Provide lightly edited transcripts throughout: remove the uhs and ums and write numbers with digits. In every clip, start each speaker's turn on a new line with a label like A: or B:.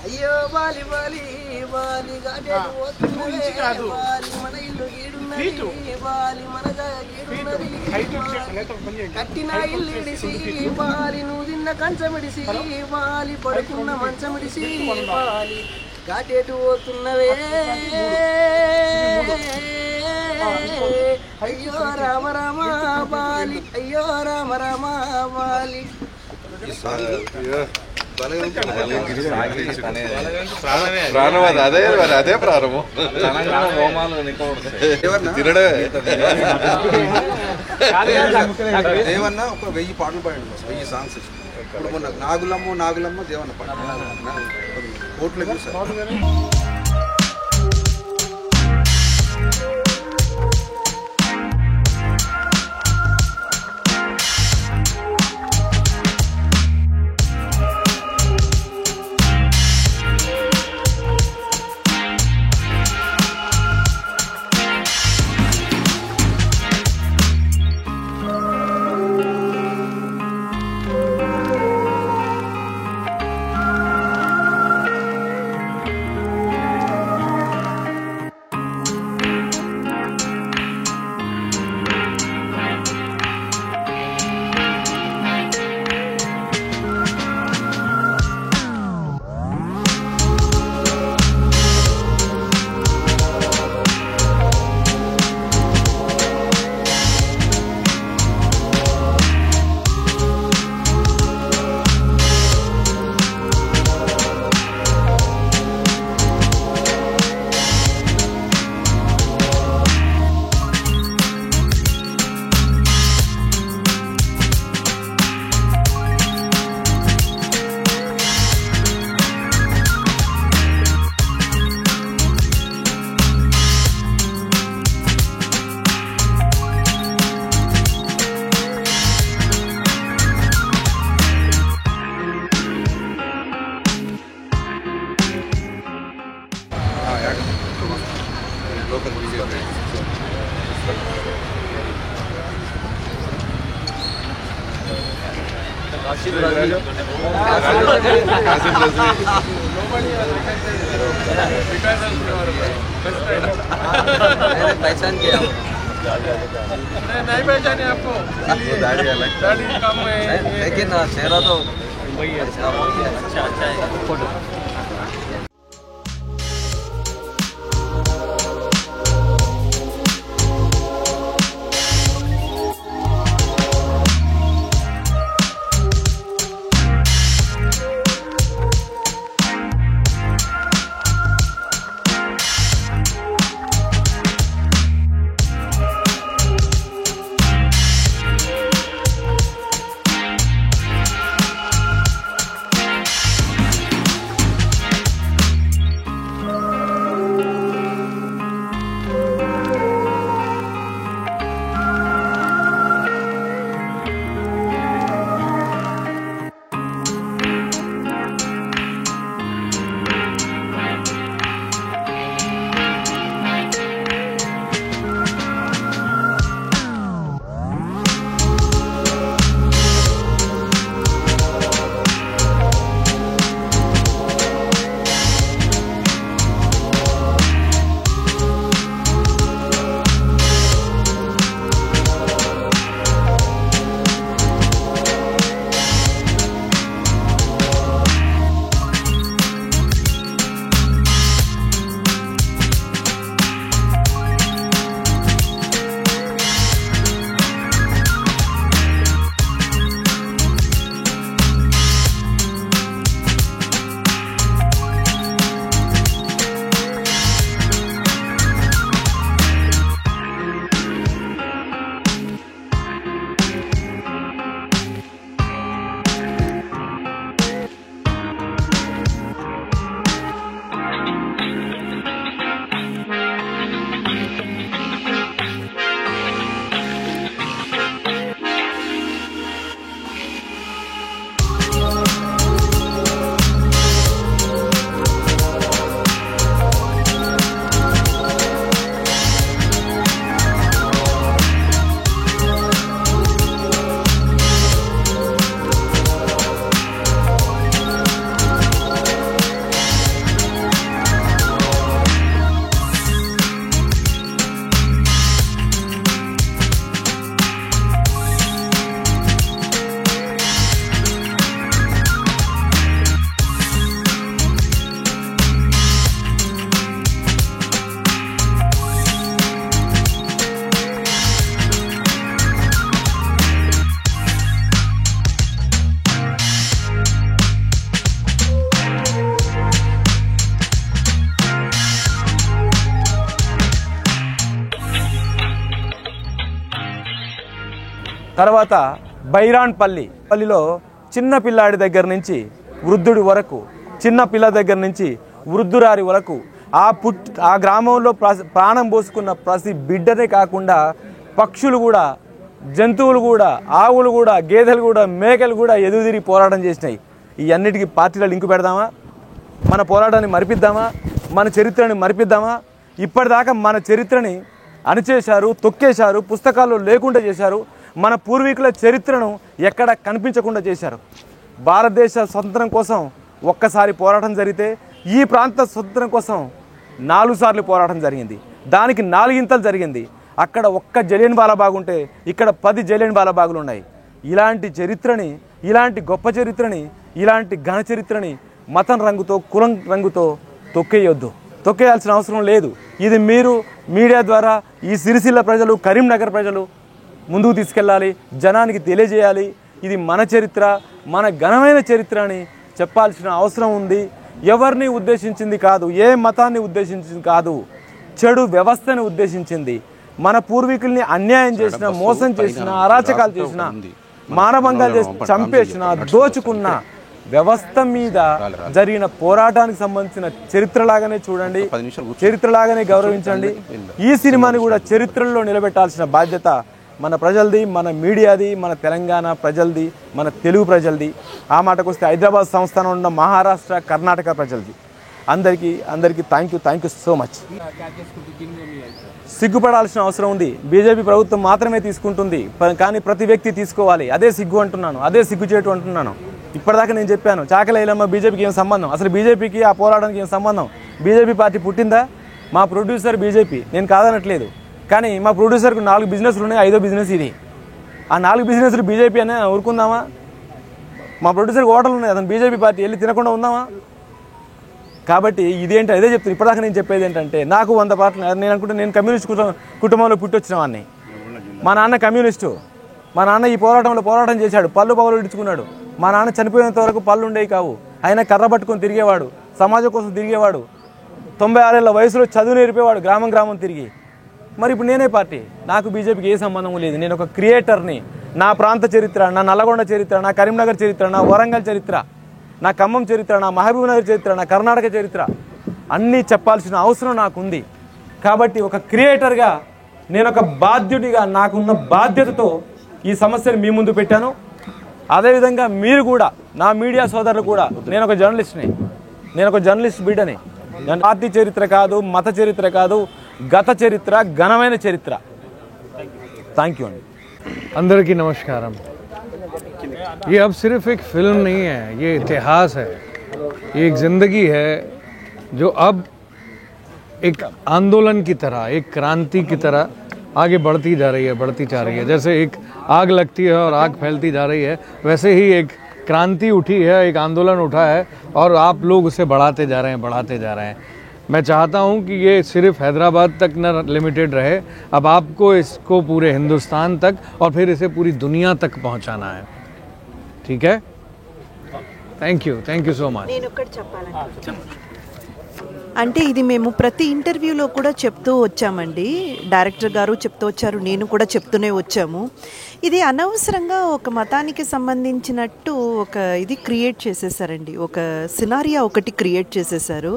A: అయ్యో Bali Bali Bali గాడేడు పోతున్నవే Bali మన ఇల్లు గీడున్నది బాలి మన గీడున్నది కట్టిన ఇల్లు ఇడిసి బాలి నువ్వు తిన్న కంచమిడిసి బాలి పడుకున్న మంచమిడిసి బాలి గాడేటు పోతున్నవే అయ్యో రామ రామ బాలి అయ్యో రామ రామ బాలి
B: ప్రాణం అదే మరి అదే ప్రారంభం
C: దేవన్న ఒక 1000 పాటలు పాడాడు 1000 సాంగ్స్ ఇప్పుడు మొన్న నాగులమ్మ దేవన్న పాట కోట్లు చూసారు
A: पहचान किया
D: नहीं पहचाने आपको दाढ़ी कम है
A: लेकिन चेहरा तो वही है अच्छा है फोटो
E: తర్వాత బైరాన్పల్లిలో చిన్న పిల్లాడి దగ్గర నుంచి వృద్ధుడి వరకు, చిన్న పిల్ల దగ్గర నుంచి వృద్ధురారి వరకు ఆ గ్రామంలో ప్రాణం పోసుకున్న ప్రతి బిడ్డనే కాకుండా పక్షులు కూడా, జంతువులు కూడా, ఆవులు కూడా, గేదెలు కూడా, మేకలు కూడా ఎదురుదిరిగి పోరాటం చేసినాయి. ఈ అన్నిటికీ పార్టీలో లింకు పెడదామా? మన పోరాటాన్ని మరిపిద్దామా? మన చరిత్రని మరిపిద్దామా? ఇప్పటిదాకా మన చరిత్రని అణిచేశారు, తొక్కేశారు, పుస్తకాల్లో లేకుండా చేశారు. మన పూర్వీకుల చరిత్రను ఎక్కడ కనిపించకుండా చేశారు. భారతదేశ స్వతంత్రం కోసం ఒక్కసారి పోరాటం జరిగితే ఈ ప్రాంత స్వతంత్రం కోసం 4 సార్లు పోరాటం జరిగింది. దానికి 4 ఇంతలు జరిగింది. అక్కడ ఒక్క జలియన్ వాలాబాగ్ ఉంటే ఇక్కడ 10 జలియన్ వాలాబాగులు ఉన్నాయి. ఇలాంటి చరిత్రని, ఇలాంటి గొప్ప చరిత్రని, ఇలాంటి ఘన చరిత్రని మతం రంగుతో, కులం రంగుతో తొక్కేయాల్సిన అవసరం లేదు. ఇది మీరు మీడియా ద్వారా ఈ సిరిసిల్ల ప్రజలు, కరీంనగర్ ప్రజలు ముందుకు తీసుకెళ్ళాలి, జనానికి తెలియజేయాలి. ఇది మన చరిత్ర, మన ఘనమైన చరిత్ర అని చెప్పాల్సిన అవసరం ఉంది. ఎవరిని ఉద్దేశించింది కాదు, ఏ మతాన్ని ఉద్దేశించింది కాదు, చెడు వ్యవస్థని ఉద్దేశించింది. మన పూర్వీకుల్ని అన్యాయం చేసిన, మోసం చేసిన, అరాచకాలు చేసిన, మానభంగాలు చేసి చంపేసిన, దోచుకున్న వ్యవస్థ మీద జరిగిన పోరాటానికి సంబంధించిన చరిత్రలాగానే చూడండి, చరిత్రలాగానే గౌరవించండి. ఈ సినిమాని కూడా చరిత్రలో నిలబెట్టాల్సిన బాధ్యత మన ప్రజలది, మన మీడియాది, మన తెలంగాణ ప్రజలది, మన తెలుగు ప్రజలది. ఆ మాటకు వస్తే హైదరాబాద్ సంస్థానం ఉన్న మహారాష్ట్ర, కర్ణాటక ప్రజలది. అందరికీ థ్యాంక్ యూ సో మచ్. సిగ్గుపడాల్సిన అవసరం ఉంది. బీజేపీ ప్రభుత్వం మాత్రమే తీసుకుంటుంది, కానీ ప్రతి వ్యక్తి తీసుకోవాలి. అదే సిగ్గు అంటున్నాను, అదే సిగ్గుచేటు అంటున్నాను. ఇప్పటిదాకా నేను చెప్పాను, చాకలైలమ్మ బీజేపీకి ఏం సంబంధం? అసలు బీజేపీకి ఆ పోరాటానికి ఏం సంబంధం? బీజేపీ పార్టీ పుట్టిందా? మా ప్రొడ్యూసర్ బీజేపీ, నేను కాదనట్లేదు. కానీ మా ప్రొడ్యూసర్కు 4 బిజినెస్లు ఉన్నాయి, 5వ బిజినెస్ ఇది. ఆ 4 బిజినెస్లు బీజేపీ అనే ఊరుకుందామా? మా ప్రొడ్యూసర్కి హోటల్ ఉన్నాయి, అతను బీజేపీ పార్టీ వెళ్ళి తినకుండా ఉందామా? కాబట్టి ఇదేంటి, అదే చెప్తాను. ఇప్పటిదాకా నేను చెప్పేది ఏంటంటే, నాకు 100 పాటలు. నేను అనుకుంటే నేను కమ్యూనిస్ట్ కుటుంబంలో పుట్టొచ్చిన వాడిని. మా నాన్న కమ్యూనిస్టు. మా నాన్న ఈ పోరాటం చేశాడు, పళ్ళు పగలు ఇడుచుకున్నాడు. మా నాన్న చనిపోయేంత వరకు పళ్ళు ఉండేవి కావు, ఆయన కర్ర పట్టుకొని తిరిగేవాడు, సమాజం కోసం తిరిగేవాడు. 96 ఏళ్ల వయసులో చదువు నేర్పేవాడు, గ్రామం తిరిగి. మరి ఇప్పుడు నేనే పార్టీ. నాకు బీజేపీకి ఏ సంబంధం లేదు. నేను ఒక క్రియేటర్ని. నా ప్రాంత చరిత్ర, నా నల్లగొండ చరిత్ర, నా కరీంనగర్ చరిత్ర, నా వరంగల్ చరిత్ర, నా ఖమ్మం చరిత్ర, నా మహబూబ్నగర్ చరిత్ర, నా కర్ణాటక చరిత్ర అన్నీ చెప్పాల్సిన అవసరం నాకుంది. కాబట్టి ఒక క్రియేటర్గా, నేను ఒక బాధ్యుడిగా, నాకున్న బాధ్యతతో ఈ సమస్యను మీ ముందు పెట్టాను. అదేవిధంగా మీరు కూడా, నా మీడియా సోదరులు కూడా, నేను ఒక జర్నలిస్ట్ బిడ్డని. పార్టీ చరిత్ర కాదు, మత చరిత్ర కాదు, గత చరిత్ర, ఘనమైన చరిత్ర. థ్యాంక్ యూ అండి.
F: అందరికీ నమస్కారం. ये अब सिर्फ एक फिल्म नहीं है, ये इतिहास है, ये एक ज़िंदगी है जो अब एक आंदोलन की तरह, एक क्रांति की तरह आगे बढ़ती जा रही है. जैसे एक आग लगती है और आग फैलती जा रही है, वैसे ही एक क्रांति उठी है, एक आंदोलन उठा है और आप लोग उसे बढ़ाते जा रहे हैं. मैं चाहता हूं कि ये सिर्फ हैदराबाद तक न लिमिटेड रहे, अब आपको इसको पूरे हिंदुस्तान तक और फिर इसे पूरी दुनिया तक पहुंचाना है. ठीक है? Thank you so much.
G: అంటే ఇది మేము ప్రతి ఇంటర్వ్యూలో కూడా చెప్తూ వచ్చామండి. డైరెక్టర్ గారు చెప్తూ వచ్చారు, నేను కూడా చెప్తూనే వచ్చాము. ఇది అనవసరంగా ఒక మతానికి సంబంధించినట్టు ఒక ఇది క్రియేట్ చేసేసారండి, ఒక సినారియా ఒకటి క్రియేట్ చేసేసారు.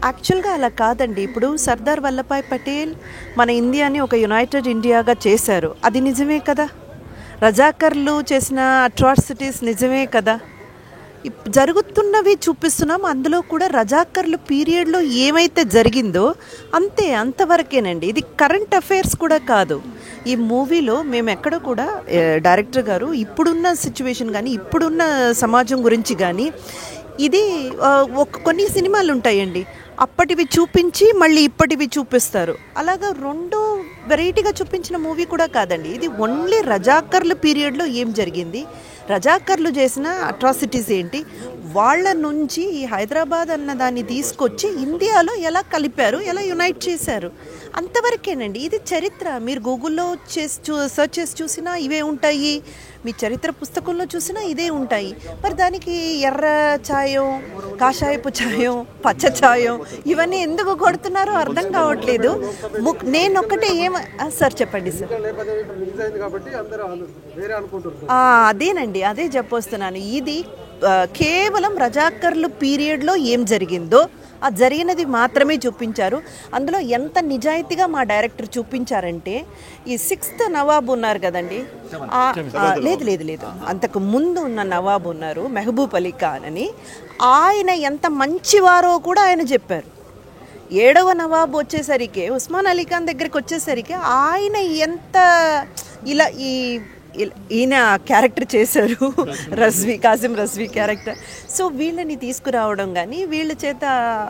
G: యాక్చువల్గా అలా కాదండి. ఇప్పుడు సర్దార్ వల్లభాయ్ పటేల్ మన ఇండియాని ఒక యునైటెడ్ ఇండియాగా చేశారు, అది నిజమే కదా. రజాకర్లు చేసిన అట్రాసిటీస్ నిజమే కదా. జరుగుతున్నవి చూపిస్తున్నాం. అందులో కూడా రజాకర్లు పీరియడ్లో ఏమైతే జరిగిందో అంతవరకేనండి. ఇది కరెంట్ అఫైర్స్ కూడా కాదు. ఈ మూవీలో మేము ఎక్కడ కూడా డైరెక్టర్ గారు ఇప్పుడున్న సిచ్యువేషన్ కానీ, ఇప్పుడున్న సమాజం గురించి కానీ, ఇది కొన్ని సినిమాలు ఉంటాయండి, అప్పటివి చూపించి మళ్ళీ ఇప్పటివి చూపిస్తారు. అలాగా 2 వెరైటీగా చూపించిన మూవీ కూడా కాదండి. ఇది ఓన్లీ రజాకర్ల పీరియడ్లో ఏం జరిగింది, రజాకర్లు చేసిన అట్రాసిటీస్ ఏంటి, వాళ్ళ నుంచి ఈ హైదరాబాద్ అన్న దాన్ని తీసుకొచ్చి ఇండియాలో ఎలా కలిపారు, ఎలా యునైట్ చేశారు అంతవరకేనండి. ఇది చరిత్ర. మీరు గూగుల్లో సెర్చ్ చేసి చూసినా ఇవే ఉంటాయి, మీ చరిత్ర పుస్తకంలో చూసినా ఇదే ఉంటాయి. మరి దానికి ఎర్ర ఛాయం, కాషాయపు ఛాయం, పచ్చ ఛాయం ఇవన్నీ ఎందుకు కొడుతున్నారో అర్థం కావట్లేదు. నేను ఒక్కటే సార్ చెప్పండి సార్. అదేనండి, అదే చెప్పొస్తున్నాను. ఇది కేవలం రజాకర్లు పీరియడ్లో ఏం జరిగిందో ఆ జరిగినది మాత్రమే చూపించారు. అందులో ఎంత నిజాయితీగా మా డైరెక్టర్ చూపించారంటే, ఈ 6th నవాబు ఉన్నారు కదండి, లేదు అంతకు ముందు ఉన్న నవాబు ఉన్నారు మెహబూబ్ అలీ ఖాన్ అని, ఆయన ఎంత మంచివారో కూడా ఆయన చెప్పారు. 7వ నవాబు వచ్చేసరికి ఉస్మాన్ అలీ ఖాన్ దగ్గరికి వచ్చేసరికి ఆయన ఎంత ఇలా ఈయన క్యారెక్టర్ చేశారు, కాసిం రజ్వీ క్యారెక్టర్. సో వీళ్ళని తీసుకురావడం కానీ వీళ్ళ చేత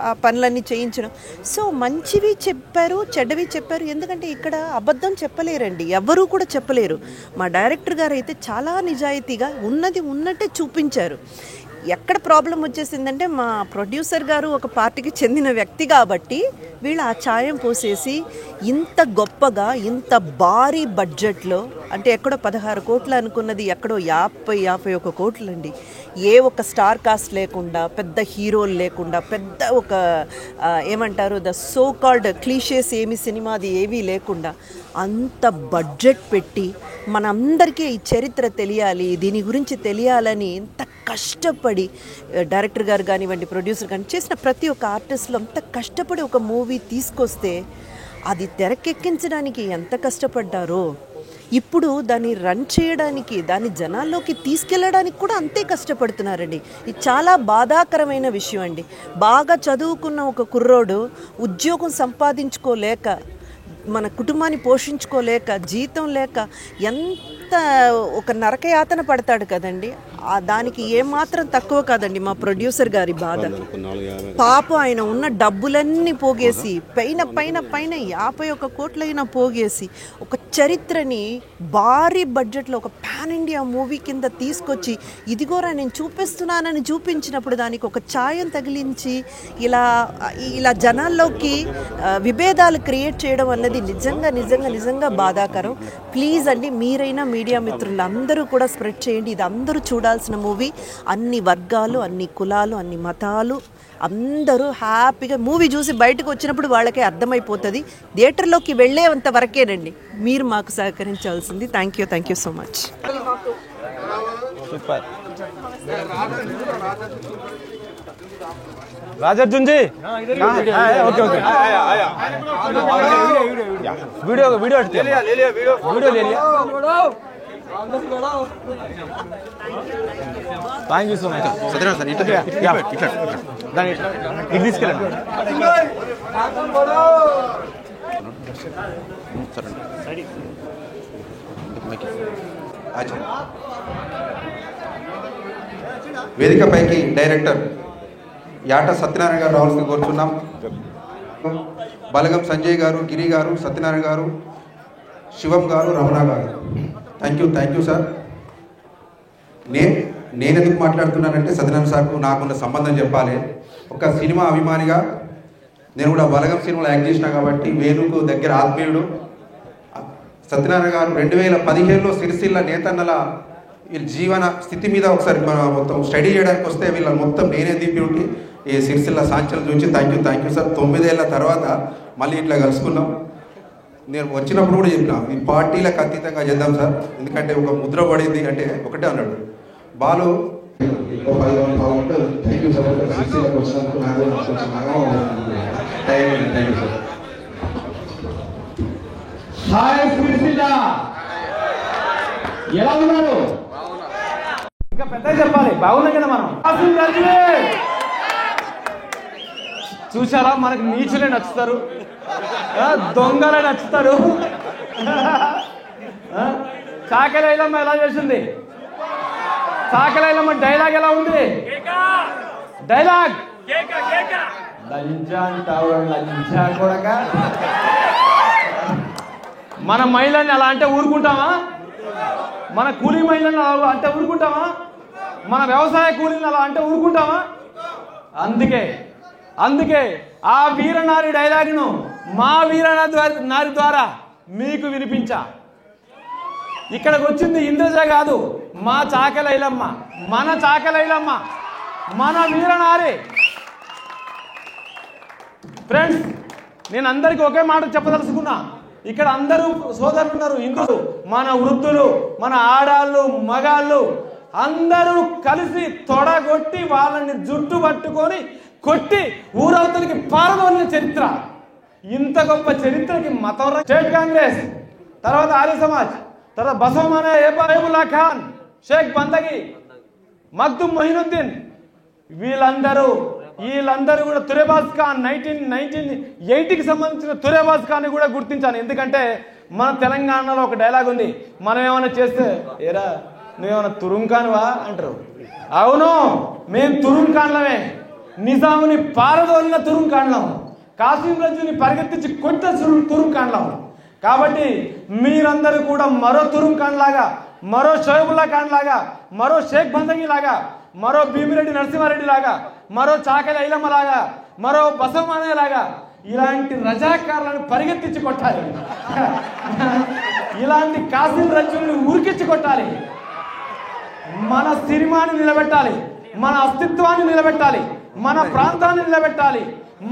G: ఆ పనులన్నీ చేయించడం. సో మంచివి చెప్పారు, చెడ్డవి చెప్పారు. ఎందుకంటే ఇక్కడ అబద్ధం చెప్పలేరండి, ఎవరూ కూడా చెప్పలేరు. మా డైరెక్టర్ గారు అయితే చాలా నిజాయితీగా ఉన్నది ఉన్నట్టే చూపించారు. ఎక్కడ ప్రాబ్లం వచ్చేసిందంటే, మా ప్రొడ్యూసర్ గారు ఒక పార్టీకి చెందిన వ్యక్తి కాబట్టి వీళ్ళు ఆ ఛాయం పోసేసి ఇంత గొప్పగా ఇంత భారీ బడ్జెట్లో, అంటే ఎక్కడో 16 కోట్లు అనుకున్నది ఎక్కడో 50-51 కోట్లు అండి. ఏ ఒక స్టార్ కాస్ట్ లేకుండా, పెద్ద హీరోలు లేకుండా, పెద్ద ఒక ఏమంటారు ద సో కాల్డ్ క్లీషేస్ ఏమి సినిమాది ఏవీ లేకుండా అంత బడ్జెట్ పెట్టి మనందరికీ ఈ చరిత్ర తెలియాలి, దీని గురించి తెలియాలని ఎంత కష్టపడి డైరెక్టర్ గారు కానివ్వండి, ప్రొడ్యూసర్ కానీ చేసిన ప్రతి ఒక్క ఆర్టిస్ట్లో అంత కష్టపడి ఒక మూవీ తీసుకొస్తే అది తెరకెక్కించడానికి ఎంత కష్టపడ్డారో, ఇప్పుడు దాన్ని రన్ చేయడానికి, దాన్ని జనాల్లోకి తీసుకెళ్ళడానికి కూడా అంతే కష్టపడుతున్నారండి. ఇది చాలా బాధాకరమైన విషయం అండి. బాగా చదువుకున్న ఒక కుర్రోడు ఉద్యోగం సంపాదించుకోలేక, మన కుటుంబాన్ని పోషించుకోలేక, జీతం లేక ఎంత ఒక నరకయాతన పడతాడు కదండి. దానికి ఏమాత్రం తక్కువ కాదండి మా ప్రొడ్యూసర్ గారి బాధ. పాప ఆయన ఉన్న డబ్బులన్నీ పోగేసి పైన 51 కోట్లైనా పోగేసి ఒక చరిత్రని భారీ బడ్జెట్లో ఒక పాన్ ఇండియా మూవీ కింద తీసుకొచ్చి, ఇదిగోరా నేను చూపిస్తున్నానని చూపించినప్పుడు దానికి ఒక ఛాయం తగిలించి ఇలా జనాల్లోకి విభేదాలు క్రియేట్ చేయడం అన్నది నిజంగా బాధాకరం. ప్లీజ్ అండి, మీరైనా మీడియా మిత్రులు అందరూ కూడా స్ప్రెడ్ చేయండి. ఇది అందరూ చూడాల్సిన మూవీ. అన్ని వర్గాలు, అన్ని కులాలు, అన్ని మతాలు అందరూ హ్యాపీగా మూవీ చూసి బయటకు వచ్చినప్పుడు వాళ్ళకే అర్థమైపోతుంది. థియేటర్లోకి వెళ్ళేంత వరకేనండి మీరు మాకు సహకరించాల్సింది. Thank you so much.
E: Super Rajarjun ji, okay video ले लिया। थैंक यू सो मच दानी इट తీసుకెళ్ళండి.
C: వేదికపైకి డైరెక్టర్ యాట సత్యనారాయణ గారు రావాల్సింది కోరుచున్నాం. బలగం సంజయ్ గారు, గిరి గారు, సత్యనారాయణ గారు, శివం గారు, రమణ గారు. Thank you sir. నేను ఎందుకు మాట్లాడుతున్నానంటే, సత్యనారాయణ సార్కు నాకున్న సంబంధం చెప్పాలి. ఒక సినిమా అభిమానిగా నేను కూడా బలగం సినిమాలో యాక్ట్ చేసిన కాబట్టి వేణుకు దగ్గర ఆత్మీయుడు. సత్యనారాయణ గారు 2015లో సిరిసిల్ల నేతన్నల వీళ్ళ జీవన స్థితి మీద ఒకసారి మొత్తం స్టడీ చేయడానికి వస్తే వీళ్ళ మొత్తం నేనే దింపి ఈ సిరిసిల్ల సాంచలు చూసి థ్యాంక్ యూ సార్. 9 ఏళ్ళ తర్వాత మళ్ళీ ఇట్లా కలుసుకున్నాం. నేను వచ్చినప్పుడు కూడా చెప్పిన, ఈ పార్టీలకు అతీతంగా చేద్దాం సార్, ఎందుకంటే ఒక ముద్ర పడింది అంటే ఒకటే అన్నాడు బాలు.
E: ఎలా ఉన్నారు? ఇంకా పెద్ద చెప్పాలి, బాగున్నాయి కదా మనం. చూసారా, మనకు నీచులే నచ్చుతారు, దొంగలే నచ్చుతారు. చాకలైలమ్మ ఎలా చేసింది? చాకలైలమ్మ డైలాగ్ ఎలా ఉంది? డైలాగ్ లంచా అంటావు, లంచా కొడక. మన మహిళని అలా అంటే ఊరుకుంటామా? మన కూలీ మహిళని అలా అంటే ఊరుకుంటామా? మన వ్యవసాయ కూలీని అలా అంటే ఊరుకుంటామా? అందుకే ఆ వీరనారి డైలాగ్ను మా వీరనారి ద్వారా మీకు వినిపించా. ఇక్కడికి వచ్చింది ఇంద్రజ కాదు, మా చాకలైలమ్మ, మన చాకలైలమ్మ, మన వీరనారి. ఫ్రెండ్స్, నేను అందరికీ ఒకే మాట చెప్పదలుచుకున్నా. ఇక్కడ అందరూ సోదరులు ఉన్నారు, హిందువులు, మన వృద్ధులు, మన ఆడాళ్ళు, మగాళ్ళు అందరూ కలిసి తొడగొట్టి వాళ్ళని జుట్టు పట్టుకొని కొట్టి ఊరవతలికి పారదోలిన చరిత్ర. ఇంత గొప్ప చరిత్రకి మతం, స్టేట్ కాంగ్రెస్, తర్వాత ఆర్య సమాజ్, తర్వాత బసవమాన ఏబుల్లా ఖాన్, షేక్ బందగి, మగ్దుమ్ మొహినుద్దీన్, వీళ్ళందరూ కూడా తురేబాజ్ ఖాన్ 1980కి సంబంధించిన తురేబాజ్ ఖాన్ కూడా గుర్తించాను. ఎందుకంటే మన తెలంగాణలో ఒక డైలాగ్ ఉంది, మనం ఏమైనా చేస్తే ఏరా నువ్వేమైనా తురుంఖాన్వా అంటారు. అవును, మేము తురుంఖాన్లమే, నిజాముని పారదోలిన తురుంఖాన్లం, కాసిం రజ్జుని పరిగెత్తించి కొట్ట తురుంఖాన్లం. కాబట్టి మీరందరూ కూడా మరో తురుంఖాన్ లాగా, మరో షోయబుల్లా ఖాన్ లాగా, మరో షేక్ బందగి లాగా, మరో భీమిరెడ్డి నరసింహారెడ్డి లాగా, మరో చాకలి ఐలమ్మ లాగా, మరో బసవమానయ్య లాగా ఇలాంటి రజాకారులను పరిగెత్తించి కొట్టాలి. ఇలాంటి కాసిం రజ్జుల్ని ఉరికించి కొట్టాలి. మన సినిమాని నిలబెట్టాలి, మన అస్తిత్వాన్ని నిలబెట్టాలి, మన ప్రాంతాన్ని నిలబెట్టాలి,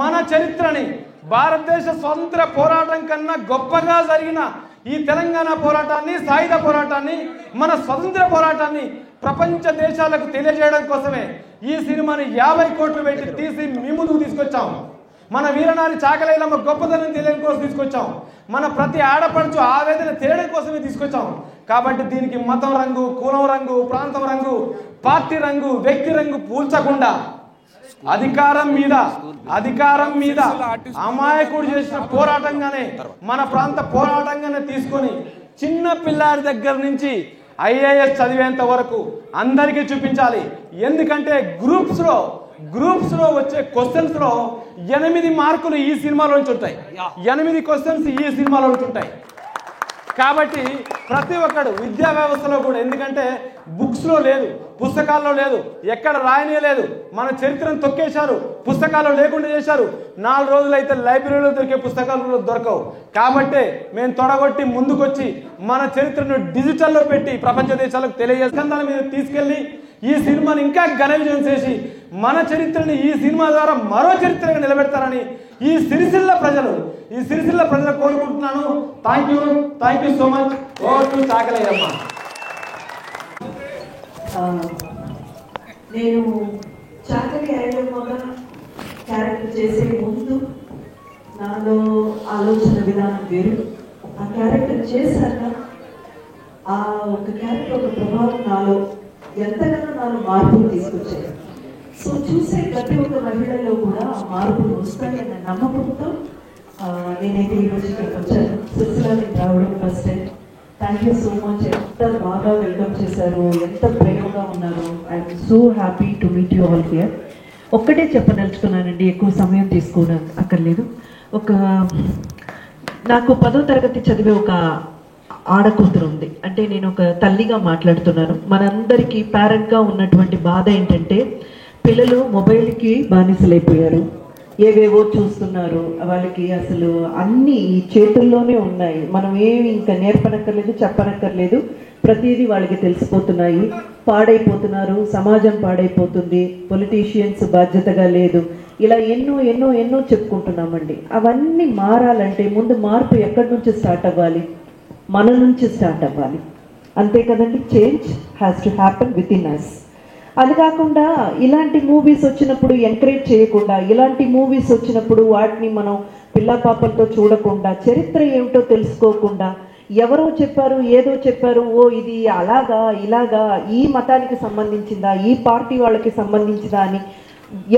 E: మన చరిత్రని. భారతదేశ స్వతంత్ర పోరాటం కన్నా గొప్పగా జరిగిన ఈ తెలంగాణ పోరాటాన్ని, సాయుధ పోరాటాన్ని, మన స్వతంత్ర పోరాటాన్ని ప్రపంచ దేశాలకు తెలియజేయడం కోసమే ఈ సినిమాని 50 కోట్లు పెట్టి తీసి మీ ముందుకు తీసుకొచ్చాం. మన వీరనారి చాకలైలమ్మ గొప్పతనం తెలియడం కోసం తీసుకొచ్చాం. మన ప్రతి ఆడపడుచు ఆవేదన తెలియడం కోసమే తీసుకొచ్చాం. కాబట్టి దీనికి మతం రంగు, కులం రంగు, ప్రాంతం రంగు, పార్టీ రంగు, వ్యక్తి రంగు పూల్చకుండా అధికారం మీద అమాయకుడు చేసిన పోరాటంగానే, మన ప్రాంత పోరాటంగానే తీసుకొని చిన్న పిల్లాడి దగ్గర నుంచి IAS చదివేంత వరకు అందరికీ చూపించాలి. ఎందుకంటే గ్రూప్స్ లో వచ్చే క్వశ్చన్స్ లో 8 మార్కులు ఈ సినిమాలో నుంచి ఉంటాయి, 8 క్వశ్చన్స్ ఈ సినిమాలో నుంచి ఉంటాయి. కాబట్టి ప్రతి ఒక్కడు విద్యా వ్యవస్థలో కూడా, ఎందుకంటే బుక్స్లో లేదు, పుస్తకాల్లో లేదు, ఎక్కడ రాయనీయలేదు, మన చరిత్రను తొక్కేశారు, పుస్తకాల్లో లేకుండా చేశారు. 4 రోజులు అయితే లైబ్రరీలో దొరికే పుస్తకాలు దొరకవు. కాబట్టి మేము తొడగొట్టి ముందుకొచ్చి మన చరిత్రను డిజిటల్లో పెట్టి ప్రపంచ దేశాలకు తెలియజేసే మీద తీసుకెళ్ళి ఈ సినిమాని ఇంకా ఘన విజయం చేసి మన చరిత్రని ఈ సినిమా ద్వారా మరో చరిత్రగా నిలబెడతారని ఈ సిరిసిల్ల ప్రజలు కోరుకుంటున్నాను. Thank you so much. Over to Chakalailamma.
G: నేను చాకలి ఐలమ్మగా క్యారెక్టర్ చేసే ముందు నాలో ఆలోచన విధానం వేరు. ఆ క్యారెక్టర్ చేశాక ఆ ఒక క్యారెక్టర్ ఒక ప్రభావం నాలో ఎంతగానో నాలో మార్పులు తీసుకొచ్చాయి. సో చూసే ప్రతి ఒక్క మహిళల్లో కూడా ఆ మార్పులు వస్తాయన్న నమ్మకంతో నేనైతే ఈరోజు ఇక్కడికి వచ్చాను. సిరిసిల్లని రావడం first time. Thank you so much. ఎంత బాగా వెల్కమ్ చేశారు, ఎంత ప్రేమగా ఉన్నారు. I'm so happy to meet you all here. ఒక్కటే చెప్పదలుచుకున్నానండి, ఎక్కువ సమయం తీసుకోవడం అక్కర్లేదు. నాకు 10వ తరగతి చదివే ఒక ఆడకూతురు ఉంది. అంటే నేను ఒక తల్లిగా మాట్లాడుతున్నాను. మనందరికీ పేరెంట్గా ఉన్నటువంటి బాధ ఏంటంటే పిల్లలు మొబైల్కి బానిసలైపోయారు, ఏవేవో చూస్తున్నారు. వాళ్ళకి అసలు అన్నీ ఈ చేతుల్లోనే ఉన్నాయి. మనం ఏమి ఇంకా నేర్పనక్కర్లేదు, చెప్పనక్కర్లేదు, ప్రతిదీ వాళ్ళకి తెలిసిపోతున్నాయి. పాడైపోతున్నారు, సమాజం పాడైపోతుంది, పొలిటీషియన్స్ బాధ్యతగా లేదు, ఇలా ఎన్నో ఎన్నో ఎన్నో చెప్పుకుంటున్నామండి. అవన్నీ మారాలంటే ముందు మార్పు ఎక్కడి నుంచి స్టార్ట్ అవ్వాలి? మన నుంచి స్టార్ట్ అవ్వాలి. అంతే కదండి. Change has to happen within us. అది కాకుండా ఇలాంటి మూవీస్ వచ్చినప్పుడు ఎంకరేజ్ చేయకుండా, ఇలాంటి మూవీస్ వచ్చినప్పుడు వాటిని మనం పిల్ల పాపలతో చూడకుండా, చరిత్ర ఏమిటో తెలుసుకోకుండా, ఎవరో చెప్పారు, ఏదో చెప్పారు, ఓ ఇది అలాగా ఇలాగా, ఈ మతానికి సంబంధించిందా, ఈ పార్టీ వాళ్ళకి సంబంధించిందా అని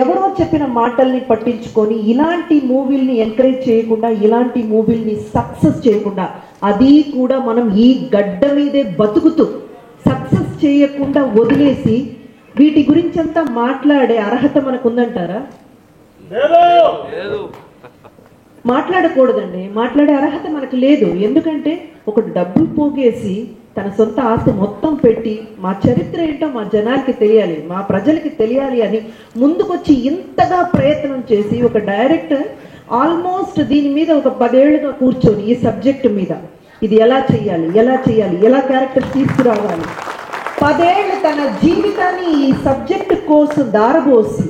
G: ఎవరో చెప్పిన మాటల్ని పట్టించుకొని ఇలాంటి మూవీల్ని ఎంకరేజ్ చేయకుండా, ఇలాంటి మూవీల్ని సక్సెస్ చేయకుండా, అది కూడా మనం ఈ గడ్డ మీదే బతుకుతూ సక్సెస్ చేయకుండా వదిలేసి వీటి గురించి అంతా మాట్లాడే అర్హత మనకుందంటారా? మాట్లాడకూడదండి. మాట్లాడే అర్హత మనకు లేదు. ఎందుకంటే ఒక డబ్బులు పోగేసి తన సొంత ఆస్తి మొత్తం పెట్టి మా చరిత్ర ఏంటో మా జనాలకి తెలియాలి, మా ప్రజలకి తెలియాలి అని ముందుకొచ్చి ఇంతగా ప్రయత్నం చేసి ఒక డైరెక్టర్ ఆల్మోస్ట్ దీని మీద ఒక 10 ఏళ్ళుగా కూర్చొని ఈ సబ్జెక్టు మీద ఇది ఎలా చేయాలి, ఎలా క్యారెక్టర్ తీసుకురావాలి, 10 ఏళ్ళు తన జీవితాన్ని ఈ సబ్జెక్టు కోసం దారబోసి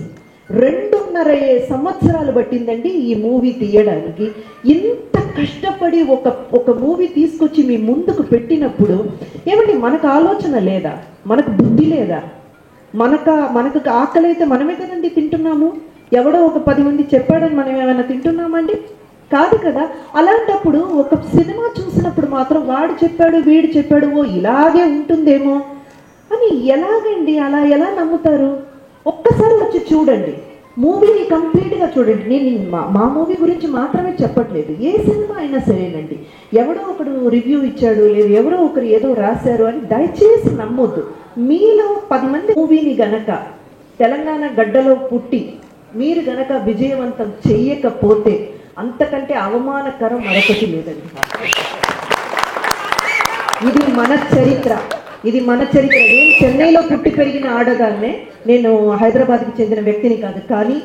G: 2.5 సంవత్సరాలు పట్టిందండి ఈ మూవీ తీయడానికి. ఇంత కష్టపడి ఒక మూవీ తీసుకొచ్చి మీ ముందుకు పెట్టినప్పుడు ఏమండి మనకు ఆలోచన లేదా, మనకు బుద్ధి లేదా, మనకు ఆకలి అయితే మనమే కదండి తింటున్నాము, ఎవడో ఒక 10 మంది చెప్పాడని మనం ఏమైనా తింటున్నామండి? కాదు కదా. అలాంటప్పుడు ఒక సినిమా చూసినప్పుడు మాత్రం వాడు చెప్పాడు వీడు చెప్పాడు ఓ ఇలాగే ఉంటుందేమో అని ఎలాగండి, అలా ఎలా నమ్ముతారు? ఒక్కసారి వచ్చి చూడండి, మూవీని కంప్లీట్గా చూడండి. నేను మా మూవీ గురించి మాత్రమే చెప్పట్లేదు, ఏ సినిమా అయినా సరేనండి. ఎవడో ఒకడు రివ్యూ ఇచ్చాడు లేదు ఎవరో ఒకరు ఏదో రాశారు అని దయచేసి నమ్మొద్దు. మీలో 10 మంది మూవీని గనక తెలంగాణ గడ్డలో పుట్టి మీరు గనక విజయవంతం చెయ్యకపోతే అంతకంటే అవమానకరం మరొకటి లేదండి. ఇది మన చరిత్ర. నేను చెన్నైలో పుట్టి పెరిగిన ఆడదాన్నే, నేను హైదరాబాద్కి చెందిన వ్యక్తిని కాదు. కానీ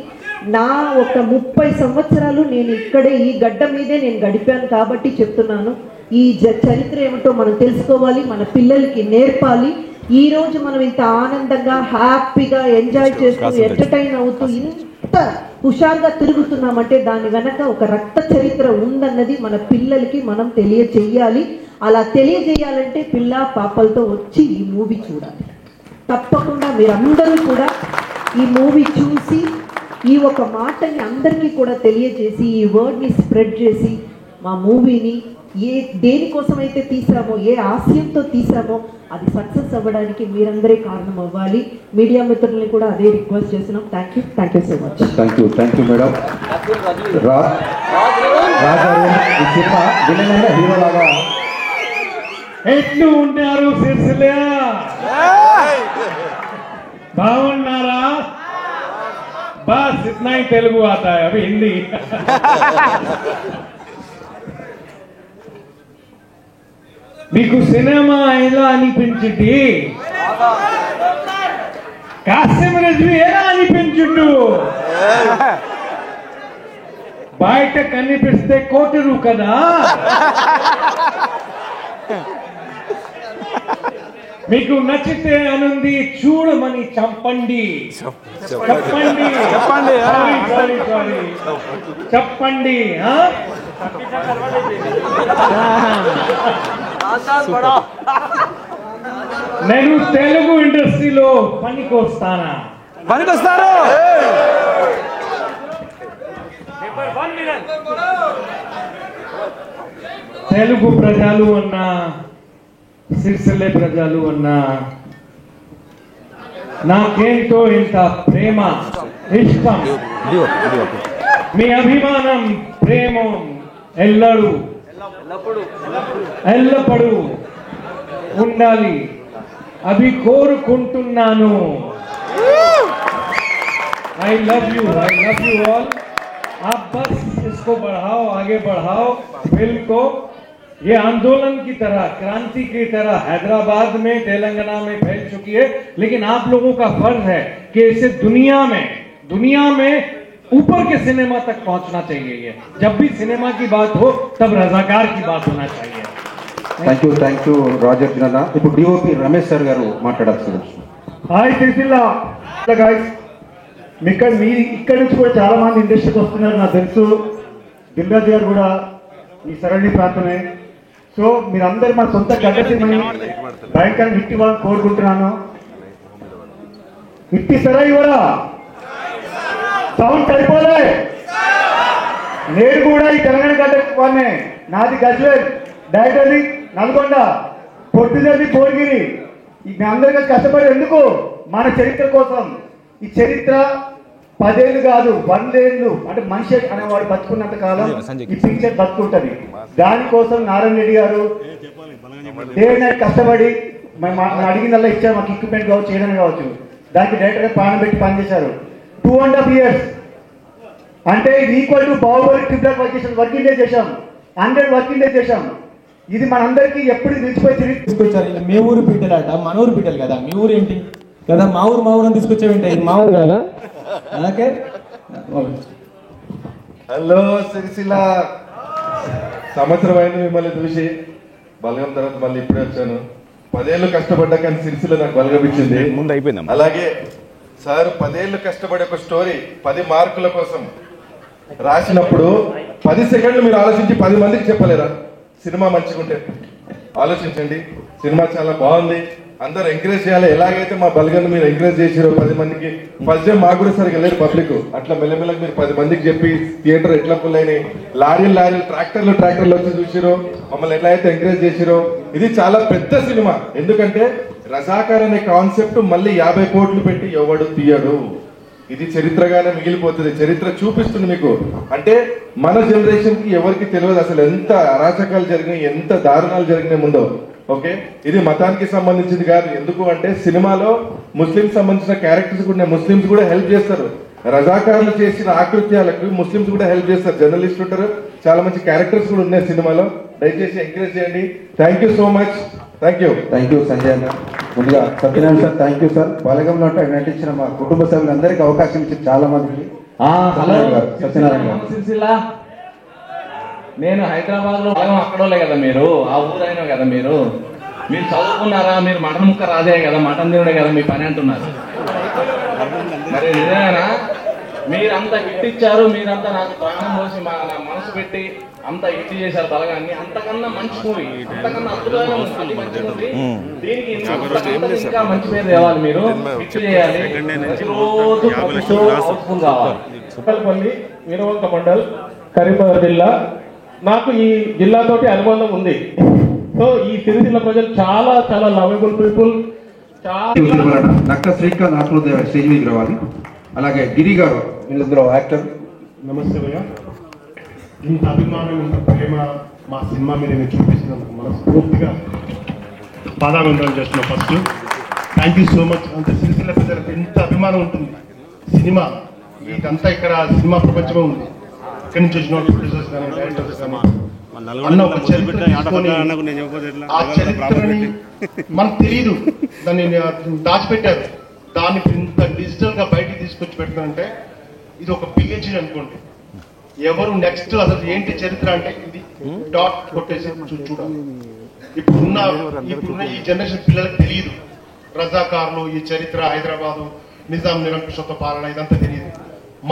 G: నా ఒక 30 సంవత్సరాలు నేను ఇక్కడే ఈ గడ్డ మీదే నేను గడిపాను కాబట్టి చెప్తున్నాను. ఈ చరిత్ర ఏమిటో మనం తెలుసుకోవాలి, మన పిల్లలకి నేర్పాలి. ఈ రోజు మనం ఇంత ఆనందంగా హ్యాపీగా ఎంజాయ్ చేస్తూ ఎంటర్టైన్ అవుతూ ఇంత హుషారుగా తిరుగుతున్నామంటే దాని వెనక ఒక రక్త చరిత్ర ఉందన్నది మన పిల్లలకి మనం తెలియజేయాలి. అలా తెలియజేయాలంటే పిల్ల పాపలతో వచ్చి ఈ మూవీ చూడాలి. తప్పకుండా మీరందరూ కూడా ఈ మూవీ చూసి ఈ ఒక మాటని అందరికీ కూడా తెలియజేసి ఈ వర్డ్ని స్ప్రెడ్ చేసి మా మూవీని దేనికోసమైతే తీసామో, ఏ ఆశయంతో తీసామో అది సక్సెస్ అవ్వడానికి మీరందరే కారణం అవ్వాలి. మీడియా మిత్రుల్ని కూడా అదే రిక్వెస్ట్ చేస్తున్నాం. Thank you so much.
C: Thank you madam. హీరోలాగా
F: ఎట్లు ఉంటారు సిరిసిల్ల? బాగున్నారా? బస్ ఇतना ही तेलुगु आता है, अभी हिंदी. మీకు సినిమా ఎలా అనిపించింది? కాసిం రిజ్వీ ఎలా అనిపించుండు? బయట కనిపిస్తే కోటరు కదా. మీకు నచ్చితే అనుంది చూడమని చెప్పండి. నేను తెలుగు ఇండస్ట్రీలో పనికొస్తారు. తెలుగు ప్రజలు అన్నా సిరిసిల్ల ప్రజలు అన్నా నాకేంటో ఇంత ప్రేమ ఇష్టం. మీ అభిమానం ప్రేమ ఎల్లప్పుడూ ఉండాలి అవి కోరుకుంటున్నాను. I love you all. आप बस इसको बढ़ाओ, आगे बढ़ाओ फिल्म को. ये आंदोलन की तरह, क्रांति की तरह हैदराबाद में, तेलंगाना में फैल चुकी है, लेकिन आप लोगों का फर्ज है कि इसे दुनिया में ऊपर के सिनेमा तक पहुंचना चाहिए. ये जब भी सिनेमा की बात हो तब रजाकार की बात होना चाहिए.
C: థ్యాంక్ యూ రాజర్ జిల్లా. ఇప్పుడు డిఓపి రమేష్ సార్ గారు మాట్లాడాల్సింది.
H: Hi Sircilla guys. ఇక్కడ నుంచి కూడా చాలా మంది ఇండస్ట్రీకి వస్తున్నారు నాకు తెలుసు. దిల్రాజు గారు కూడా ఈ సరళి ప్రాంతమే. సో మీరందరూ మన సొంత గడ్డ సినిమాని భయంకరంగా హిట్ ఇవ్వాలని కోరుకుంటున్నాను. ఇస్తారా ఇవ్వరా? సౌండ్ సరిపోలే. నేను కూడా ఈ తెలంగాణ గడ్డ వాడినే. నాది గజ్వేల్, డైరెక్టర్ది నల్గొండ, పొట్టిదది భువనగిరి. మీ అందరికీ కష్టపడి ఎందుకు? మన చరిత్ర కోసం. ఈ చరిత్ర 10 ఏళ్ళు కాదు 100 ఏళ్ళు, అంటే మనిషి అనేవాడు బతుకున్నంత కాలం ఈ పిక్చర్ బతుకుంటది. దానికోసం నారాయణ రెడ్డి గారు డే నైట్ కష్టపడి అడిగినల్లా ఇచ్చారు. మాకు ఎక్విప్మెంట్ కావచ్చు, ఏదైనా కావచ్చు. దానికి డైరెక్టర్ ప్రాణం పెట్టి పనిచేశారు. 2.5 years అంటే ఇది equal to Baahubali triple working day చేశాం, 100 వర్కింగ్ డే చేశాం. ఇది మనందరికీ ఎప్పుడు నిలిచిపోయి తిరిగి
I: తీసుకొచ్చారు. ఇలా మీ ఊరు బిడ్డలట, మన ఊరు బిడ్డలు కదా. మీ ఊరు ఏంటి కదా, మా ఊరు అని తీసుకొచ్చావేంటి? ఇది మా ఊరు కదా. ఓకే,
B: హలో సిరిసిల్ల, సంవత్సరం అయింది మిమ్మల్ని చూసి. బలగం తర్వాత మళ్ళీ ఇప్పుడే వచ్చాను. 10 ఏళ్ళు కష్టపడ్డా కానీ సిరిసిల్ల నాకు బలగమిచ్చింది.
E: ముందు అయిపోయింది.
B: అలాగే సార్ 10 ఏళ్ళు కష్టపడి ఒక స్టోరీ 10 మార్కుల కోసం రాసినప్పుడు 10 సెకండ్లు మీరు ఆలోచించి 10 మందికి చెప్పలేరా సినిమా మంచిగుంటే? ఆలోచించండి. సినిమా చాలా బాగుంది, అందరు ఎంకరేజ్ చేయాలి. ఎలాగైతే మా బలగన్ మీరు ఎంకరేజ్ చేసారో 10 మందికి, ఫస్ట్ డే మాకు కూడా సరిగ్గా లేరు పబ్లిక్, అట్లా మెల్లమెల్లగా మీరు 10 మందికి చెప్పి థియేటర్ ఎట్లా ఫుల్ అయినాయి, లారీలు ట్రాక్టర్లు వచ్చి చూసిరో, మమ్మల్ని ఎట్లా అయితే ఎంకరేజ్ చేసిరో. ఇది చాలా పెద్ద సినిమా. ఎందుకంటే రజాకార్ అనే కాన్సెప్ట్ మళ్ళీ 50 కోట్లు పెట్టి ఎవడు తీయడు. ఇది చరిత్రగానే మిగిలిపోతుంది. చరిత్ర చూపిస్తుంది మీకు. అంటే మన జనరేషన్ కి ఎవరికి తెలియదు అసలు ఎంత అరాచకాలు జరిగినాయి, ఎంత దారుణాలు జరిగినాయి ముందు. ఓకే, ఇది మతానికి సంబంధించింది కాదు. ఎందుకు అంటే సినిమాలో ముస్లింస్ సంబంధించిన క్యారెక్టర్స్ కూడా, ముస్లింస్ కూడా హెల్ప్ చేస్తారు. రజాకారులు చేసిన ఆకృత్యాలకు ముస్లింస్ కూడా హెల్ప్ చేస్తారు. జర్నలిస్ట్ ఉంటారు, చాలా మంచి క్యారెక్టర్స్ కూడా ఉన్నాయి సినిమాలో. దయచేసి ఎంకరేజ్ చేయండి. Thank you so much. Thank you Sanjay అన్న.
C: ముందుగా Satyanarayana sir thank you sir. బలగంలో నటించిన మా కుటుంబ సభ్యులందరికీ అవకాశం ఇచ్చింది చాలా మందికి. సత్యనారాయణ గారు,
I: సిరిసిల్ల, నేను హైదరాబాద్ లో అక్కడోలే కదా మీరు, ఆ ఊరైనా కదా మీరు చదువుకున్నారా? మీరు మటన్ ముక్క రాదే కదా, మటన్ తినడే కదా మీ పని అంటున్నారు. మరి నిజమేనా? మీరంతా హిట్ ఇచ్చారు, మీరంతా నాకు ప్రాణం పోసి నా మనసు పెట్టి అంత హిట్ చేశారు బలగాన్ని. అంతకన్నా మంచి మూవీ, అంతకన్నా అద్భుతమైన మంచి మూవీ. దీనికి ఇంకా మంచి పేరు తేవాలి, మీరు హిట్ చేయాలి. ప్రతిరోజు హౌస్ఫుల్ కావాలి.
J: చుక్కలపల్లి వీరవంక మండల్, కరీంనగర్ జిల్లా. నాకు ఈ జిల్లాతోటి అనుబంధం ఉంది. సో ఈ సిరిసిల్ల ప్రజలు చాలా చాలా లవబుల్ పీపుల్.
C: నక్క శ్రీకాంత్ ఆత్మోదయ స్టేజ్ మీదకి రావాలి. అలాగే గిరి గారు, వీళ్ళందరూ యాక్టర్.
J: నమస్తే భయ్య. ఇంత అభిమానం, ఇంత ప్రేమ మా సినిమా మీద నేను చూపిస్తున్నందుకు మనస్ఫూర్తిగా పాదాభివందనం చేస్తున్నాం. First thank you so much. అంత సిరిసిల్ల ప్రజలకు ఎంత అభిమానం ఉంటుంది. సినిమా ఇదంతా ఇక్కడ సినిమా ప్రపంచమే ఉంది. ఇక్కడి నుంచి వచ్చిన ప్రొడ్యూసర్స్ కానీ, డైరెక్టర్స్ కానీ, అన్న ఒక చరిత్ర తీసుకొని ఆ చరిత్రని మనకు తెలియదు, దాన్ని దాచిపెట్టారు. దాన్ని ఇంత డిజిటల్ గా బయటికి తీసుకొచ్చి పెడతానంటే ఇది ఒక పిహెచ్డి అనుకోండి. ఎవరు నెక్స్ట్ అసలు ఏంటి చరిత్ర అంటే ఇది డాట్ కొట్టేసి చూడాలి. ఇప్పుడున్న ఈ జనరేషన్ పిల్లలకు తెలియదు. రజాకారులు, ఈ చరిత్ర, హైదరాబాదు, నిజాం నిరంకుశత్వ పాలన, ఇదంతా తెలియదు.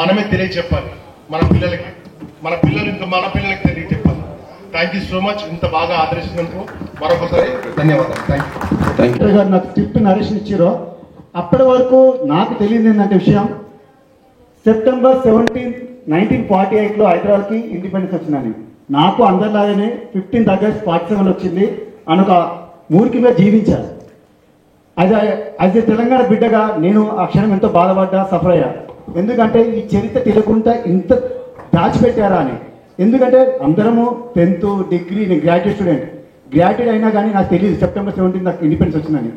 J: మనమే తెలియచెప్పాలి మన పిల్లలకి. మన పిల్లలకి తెలియచెప్పాలి. Thank you so much. ఇంత బాగా ఆదరిస్తున్నందుకు మరొకసారి ధన్యవాదాలు. Thank you.
H: నాకు స్క్రిప్ట్ నరేషన్ ఇచ్చారో అప్పటి వరకు నాకు తెలియదు ఏంటంటే విషయం, సెప్టెంబర్ 17, 1948లో హైదరాబాద్కి ఇండిపెండెన్స్ వచ్చిందని. నాకు అందరిలాగానే 15th August 47 వచ్చింది అని ఒక ఊరికి మీద జీవించాను. అది తెలంగాణ బిడ్డగా నేను ఆ క్షణం ఎంతో బాధపడ్డా, సఫర్ అయ్యా. ఎందుకంటే ఈ చరిత్ర తెలియకుండా ఇంత దాచిపెట్టారా అని. ఎందుకంటే అందరము 10th, డిగ్రీ, నేను గ్రాడ్యుయేట్ స్టూడెంట్. గ్రాడ్యుయేట్ అయినా కానీ నాకు తెలియదు September 17 నాకు ఇండిపెండెన్స్ వచ్చిందని.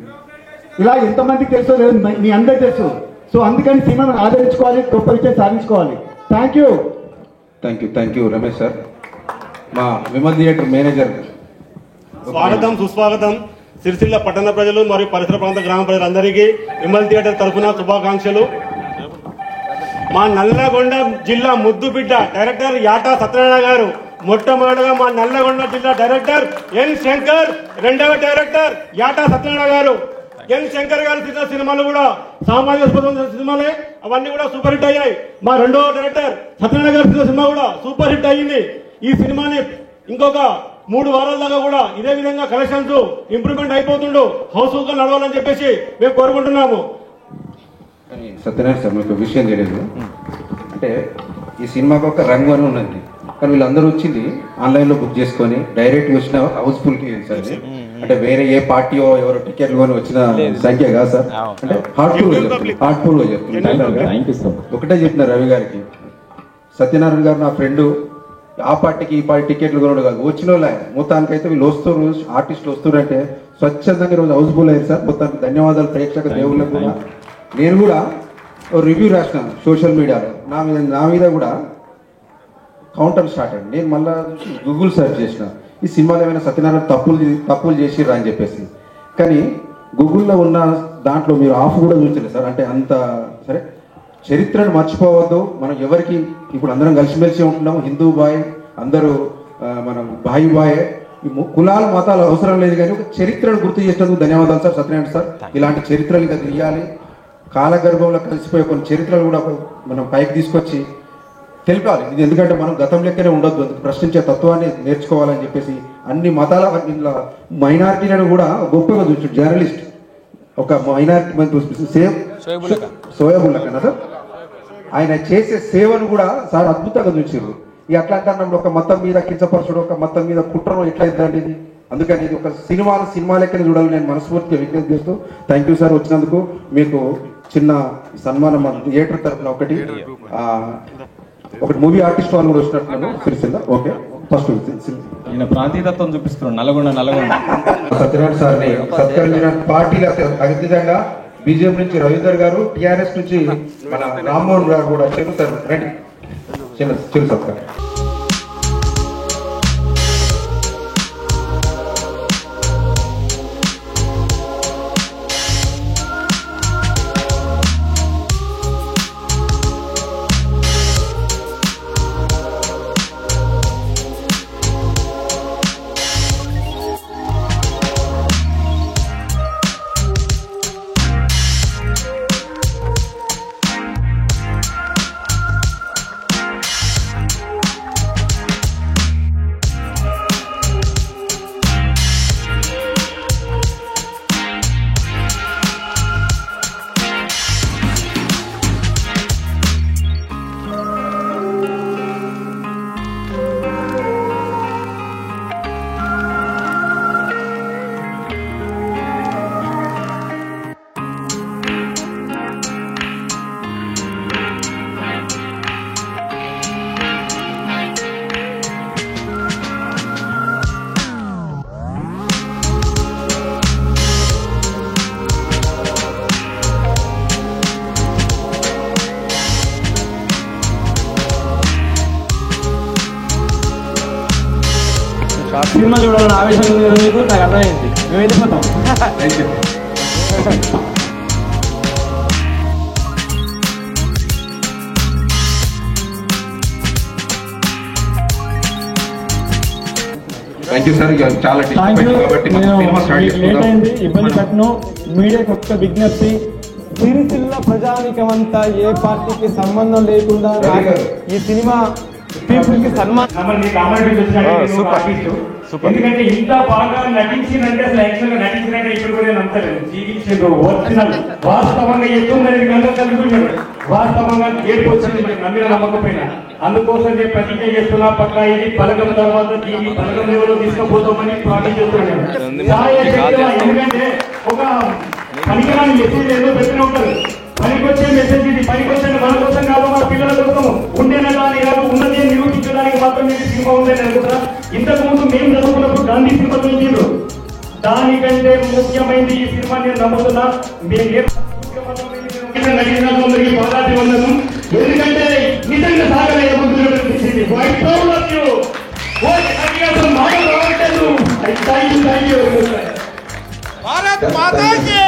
H: ఇలా ఎంతమందికి తెలుసో లేదు, మీ అందరికి తెలుసు. సో అందుకని సినిమాను ఆదరించుకోవాలి, గొప్ప విజయం సాధించుకోవాలి. Thank you Ramesh sir. మా విమల్ థియేటర్ మేనేజర్.
J: స్వాగతం, సుస్వాగతం. సిరిసిల్ల పట్టణ ప్రజలు మరియు పరిసర ప్రాంత గ్రామ ప్రజలందరికీ విమల్ థియేటర్ తరఫున శుభాకాంక్షలు. మా నల్లగొండ జిల్లా ముద్దు బిడ్డ డైరెక్టర్ యాటా సత్యనారాయణ గారు, మొట్టమొదటిగా మా నల్లగొండ జిల్లా డైరెక్టర్ ఎన్ శంకర్, రెండవ డైరెక్టర్ యాటా సత్యనారాయణ గారు. ఎన్ శంకర్ గారు తీసిన సినిమాలు కూడా సామాజిక సినిమాలే, అవన్నీ కూడా సూపర్ హిట్ అయ్యాయి. మా రెండవ డైరెక్టర్ సత్యనారాయణ గారు తీసిన సినిమా కూడా సూపర్ హిట్ అయ్యింది. ఈ సినిమాని ఇంకొక 3 వారాల దాకా కూడా ఇదే విధంగా కలెక్షన్స్ ఇంప్రూవ్మెంట్ అయిపోతుండు, హౌస్ఫుల్ గా నడవాలని చెప్పేసి మేము కోరుకుంటున్నాము.
C: సత్యనారాయణ సార్, మీకు విషయం తెలియదు అంటే ఈ సినిమాకి ఒక రంగు అని ఉన్నది, కానీ వీళ్ళందరూ వచ్చింది ఆన్లైన్లో బుక్ చేసుకొని డైరెక్ట్ వచ్చిన హౌస్ఫుల్కి సార్. అంటే వేరే ఏ పార్టీయో ఎవరో టికెట్లు కొని వచ్చిన సంఖ్య కాదు సార్. అంటే హార్ట్ఫుల్గా చెప్తున్నారు. ఒకటే చెప్పిన రవి గారికి, సత్యనారాయణ గారు నా ఫ్రెండ్, ఆ పార్టీకి ఈ పార్టీ టికెట్లు కొనడు కాదు, వచ్చిన వాళ్ళ మొత్తానికైతే వీళ్ళు వస్తారు, ఆర్టిస్టులు వస్తున్నారంటే స్వచ్ఛందంగా ఈరోజు హౌస్ఫుల్ అయ్యారు సార్. మొత్తానికి ధన్యవాదాలు ప్రేక్షక దేవుళ్ళకు కూడా. నేను కూడా రివ్యూ రాసిన సోషల్ మీడియాలో, నా మీద కూడా కౌంటర్ స్టార్ట్ అయ్యింది. నేను మళ్ళీ గూగుల్ సెర్చ్ చేసిన ఈ సినిమాలో ఏమైనా సత్యనారాయణ తప్పులు చేసిర్రా అని చెప్పేసి. కానీ గూగుల్లో ఉన్న దాంట్లో మీరు ఆఫ్ కూడా చూసలేదు సార్. అంటే అంత సరే, చరిత్రను మర్చిపోవద్దు. మనం ఎవరికి ఇప్పుడు అందరం కలిసిమెలిసి ఉంటున్నాము, హిందూ బాయ్ అందరూ మనం బాయే. ఈ కులాలు మతాలు అవసరం లేదు, కానీ ఒక చరిత్రను గుర్తు చేసినందుకు ధన్యవాదాలు సార్ సత్యనారాయణ సార్. ఇలాంటి చరిత్రలు ఇంకా తెలియాలి, కాలగర్భంలో కలిసిపోయే కొన్ని చరిత్రలు కూడా మనం పైకి తీసుకొచ్చి తెలిపాలి. ఇది ఎందుకంటే మనం గతం లెక్కనే ఉండొద్దు, ప్రశ్నించే తత్వాన్ని నేర్చుకోవాలని చెప్పేసి అన్ని మతాల ఇంట్లో మైనారిటీలను కూడా గొప్పగా చూసి జర్నలిస్ట్ ఒక మైనారిటీ సోయబుల్లా కదా సార్, ఆయన చేసే సేవను కూడా సార్ అద్భుతంగా చూసారు. ఇక అట్లా అంటే ఒక మతం మీద కించపరచడం, ఒక మతం మీద కుట్రను ఎట్లా ఇద్దండి ఇది. అందుకని ఇది ఒక సినిమా లెక్కనే చూడాలి నేను మనస్ఫూర్తిగా విజ్ఞప్తి చేస్తూ. థ్యాంక్ యూ సార్ వచ్చినందుకు. మీకు చిన్న సన్మానం మన థియేటర్ తరఫున ఒకటి మూవీ ఆర్టిస్ట్ వాళ్ళు కూడా వచ్చినట్టున్నాను సిరిసిల్ల. ఓకే, ఫస్ట్
E: ఈయన ప్రాంతీయతత్వం చూపిస్తున్నాడు. నల్గొండ
C: సత్యనారాయణ సార్ని సత్కరించిన పార్టీల అతీతంగా బీజేపీ నుంచి రవీందర్ గారు, టిఆర్ఎస్ నుంచి మన రామ్మోహన్ గారు కూడా చెబుతారు. రండి చిన్న సత్కారం.
E: సినిమా చూడాలని ఆవేశం మీకు నాకు అర్థమైంది. మేము వెళ్ళిపోతాం.
C: Thank you sir. చాలా
E: లేట్ అయింది, ఇబ్బంది పెట్టను. మీడియాకి ఒక్క విజ్ఞప్తి, సిరిసిల్ల ప్రజానికమంతా ఏ పార్టీకి సంబంధం లేకుండా ఈ సినిమా పీపుల్కి
H: ఎందుకంటే ఇంత బాగా నటించిందంటే అసలు యాక్చువల్ గా నటించినట్టే ఇప్పుడు కూడా నమ్మలేదు. జీవించారు ఒరిజినల్ వాస్తవంగా ఎత్తుందని కలుగుతున్నాడు. వాస్తవంగా ఏడుపు వచ్చింది నమ్మిన నమ్మకపోయినా. అందుకోసం నేను ప్రతిజ్ఞ చేస్తున్నా, పక్క ఇది పలకం తర్వాత దీన్ని పలకం లెవెల్లో తీసుకుపోతామని ప్రామిస్ చేస్తున్నాను. ఎందుకంటే ఒక పనికిరాని మెసేజ్ ఏదో పెట్టిన ఉంటారు. పనికొచ్చే మెసేజ్ ఇది, పనికొచ్చే మన కోసం కాదు, మన పిల్లల కోసం ఉండేనని కాదు, ఉన్నది నిరూపించడానికి మాత్రం మీకు సినిమా ఉందని అనుకుంటా. ఇంతకు ముందు మేము చదువుకున్నప్పుడు గాంధీ సినిమా చూసిండ్రు. దానికంటే ముఖ్యమైనది ఈ సినిమా నేను నమ్ముతున్నా. నటించినందరికీ పదార్థి వందను. ఎందుకంటే నిజంగా సాగలేదు
D: భారత్ మాతా కీ